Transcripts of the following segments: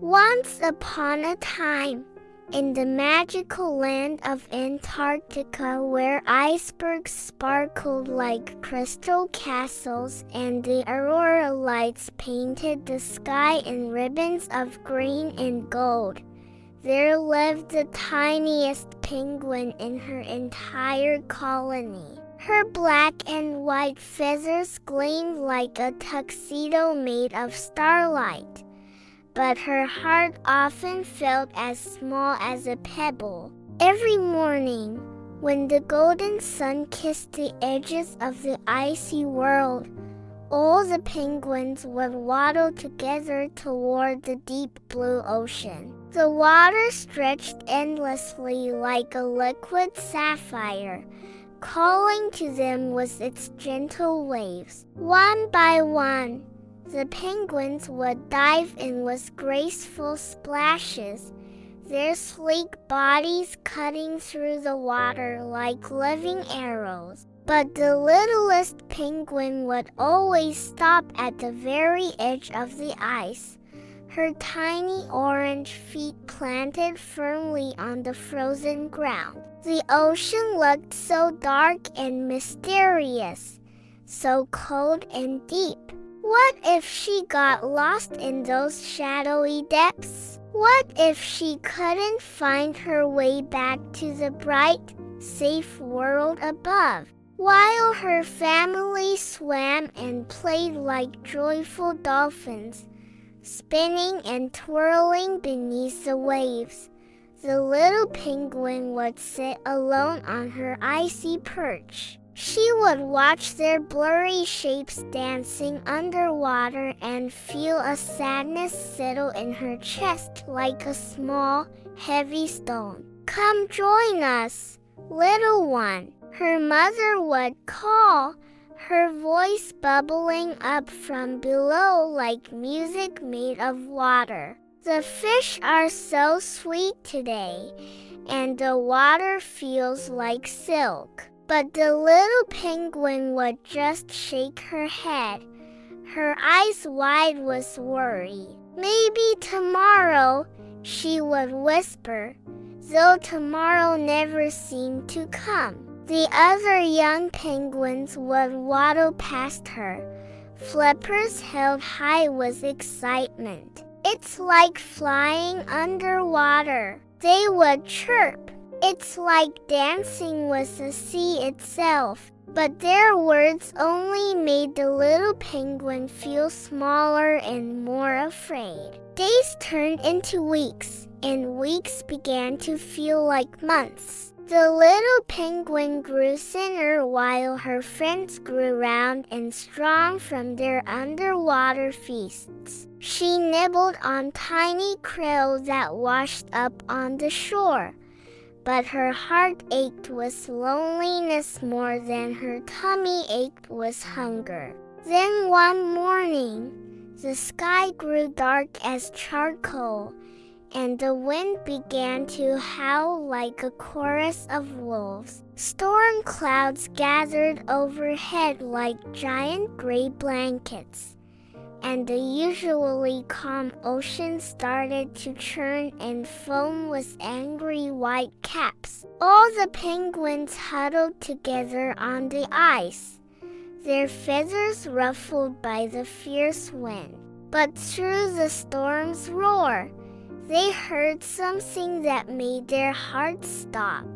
Once upon a time, in the magical land of Antarctica, where icebergs sparkled like crystal castles and the aurora lights painted the sky in ribbons of green and gold, there lived the tiniest penguin in her entire colony. Her black and white feathers gleamed like a tuxedo made of starlight, but her heart often felt as small as a pebble. Every morning, when the golden sun kissed the edges of the icy world, all the penguins would waddle together toward the deep blue ocean. The water stretched endlessly like a liquid sapphire, calling to them with its gentle waves. One by one, the penguins would dive in with graceful splashes, their sleek bodies cutting through the water like living arrows. But the littlest penguin would always stop at the very edge of the ice, her tiny orange feet planted firmly on the frozen ground. The ocean looked so dark and mysterious, so cold and deep. What if she got lost in those shadowy depths? What if she couldn't find her way back to the bright, safe world above? While her family swam and played like joyful dolphins, spinning and twirling beneath the waves, the little penguin would sit alone on her icy perch. She would watch their blurry shapes dancing underwater and feel a sadness settle in her chest like a small, heavy stone. "Come join us, little one," her mother would call, her voice bubbling up from below like music made of water. "The fish are so sweet today, and the water feels like silk." But the little penguin would just shake her head, her eyes wide with worry. "Maybe tomorrow," she would whisper, though tomorrow never seemed to come. The other young penguins would waddle past her, flippers held high with excitement. "It's like flying underwater," they would chirp. "It's like dancing with the sea itself." But their words only made the little penguin feel smaller and more afraid. Days turned into weeks, and weeks began to feel like months. The little penguin grew thinner while her friends grew round and strong from their underwater feasts. She nibbled on tiny krill that washed up on the shore, but her heart ached with loneliness more than her tummy ached with hunger. Then one morning, the sky grew dark as charcoal, and the wind began to howl like a chorus of wolves. Storm clouds gathered overhead like giant gray blankets, and the usually calm ocean started to churn and foam with angry white caps. All the penguins huddled together on the ice, their feathers ruffled by the fierce wind. But through the storm's roar, they heard something that made their hearts stop.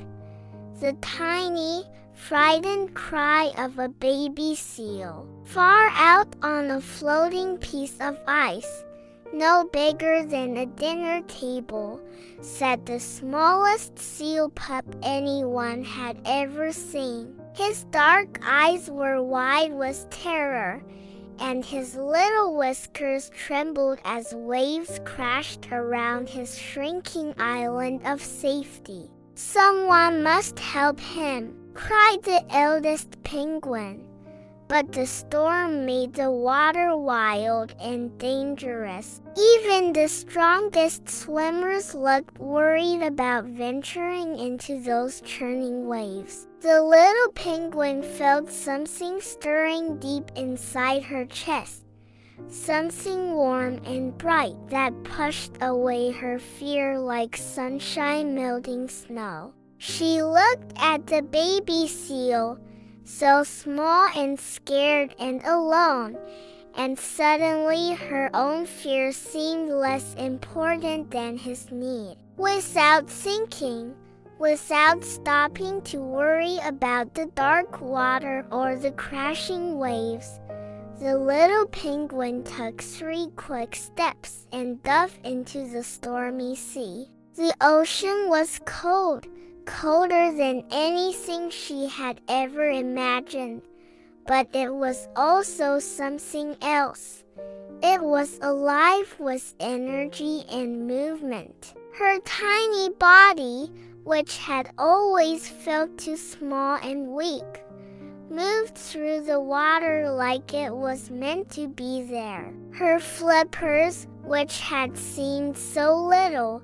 The tiny, frightened cry of a baby seal. Far out on a floating piece of ice, no bigger than a dinner table, sat the smallest seal pup anyone had ever seen. His dark eyes were wide with terror, and his little whiskers trembled as waves crashed around his shrinking island of safety. "Someone must help him," cried the eldest penguin. But the storm made the water wild and dangerous. Even the strongest swimmers looked worried about venturing into those churning waves. The little penguin felt something stirring deep inside her chest. something warm and bright that pushed away her fear like sunshine melting snow. She looked at the baby seal, so small and scared and alone, and suddenly her own fear seemed less important than his need. Without thinking, without stopping to worry about the dark water or the crashing waves, the little penguin took 3 quick steps and dove into the stormy sea. The ocean was cold, colder than anything she had ever imagined, but it was also something else. It was alive with energy and movement. Her tiny body, which had always felt too small and weak, moved through the water like it was meant to be there. Her flippers, which had seemed so little,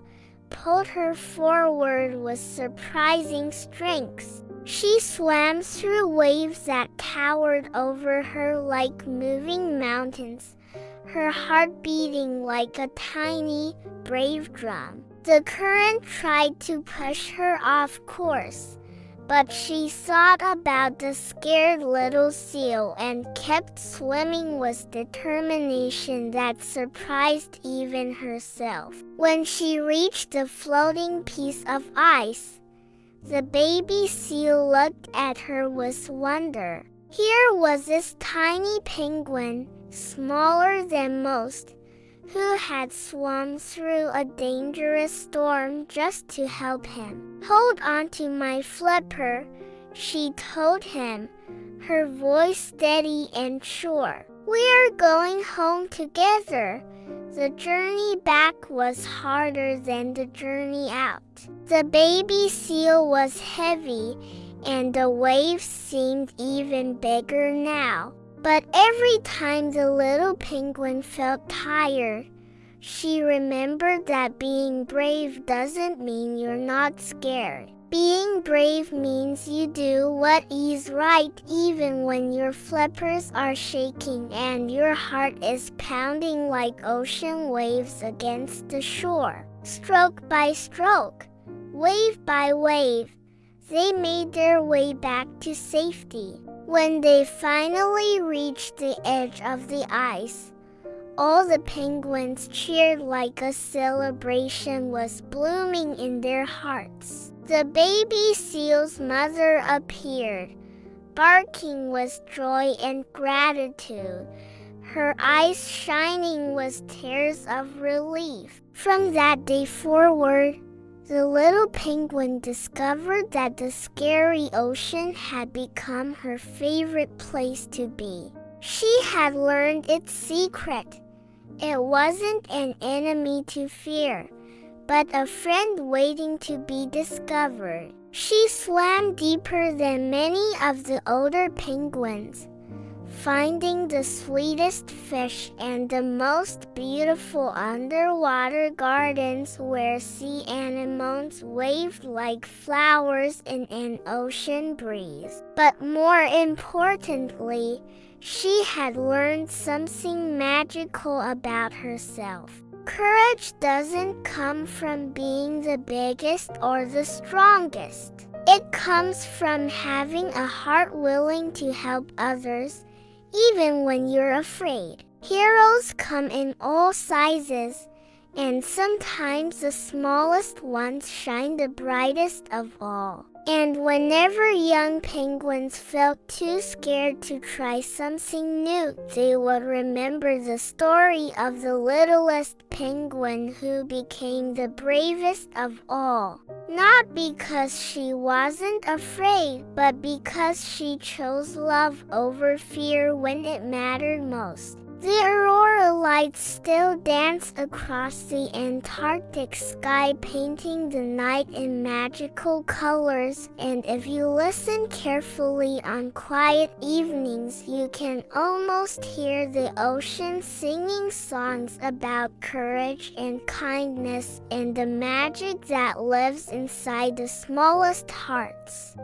pulled her forward with surprising strength. She swam through waves that towered over her like moving mountains, her heart beating like a tiny, brave drum. The current tried to push her off course, but she thought about the scared little seal and kept swimming with determination that surprised even herself. When she reached the floating piece of ice, the baby seal looked at her with wonder. Here was this tiny penguin, smaller than most, who had swum through a dangerous storm just to help him. "Hold on to my flipper," she told him, her voice steady and sure. "We're going home together." The journey back was harder than the journey out. The baby seal was heavy, and the waves seemed even bigger now. But every time the little penguin felt tired, she remembered that being brave doesn't mean you're not scared. Being brave means you do what is right even when your flippers are shaking and your heart is pounding like ocean waves against the shore. Stroke by stroke, wave by wave, they made their way back to safety. When they finally reached the edge of the ice, all the penguins cheered like a celebration was blooming in their hearts. The baby seal's mother appeared, barking with joy and gratitude, her eyes shining with tears of relief. From that day forward, the little penguin discovered that the scary ocean had become her favorite place to be. She had learned its secret. It wasn't an enemy to fear, but a friend waiting to be discovered. She swam deeper than many of the older penguins, finding the sweetest fish and the most beautiful underwater gardens where sea anemones waved like flowers in an ocean breeze. But more importantly, she had learned something magical about herself. Courage doesn't come from being the biggest or the strongest. It comes from having a heart willing to help others, even when you're afraid. Heroes come in all sizes, and sometimes the smallest ones shine the brightest of all. And whenever young penguins felt too scared to try something new, they would remember the story of the littlest penguin who became the bravest of all. Not because she wasn't afraid, but because she chose love over fear when it mattered most. The aurora lights still dance across the Antarctic sky, painting the night in magical colors, and if you listen carefully on quiet evenings, you can almost hear the ocean singing songs about courage and kindness and the magic that lives inside the smallest hearts.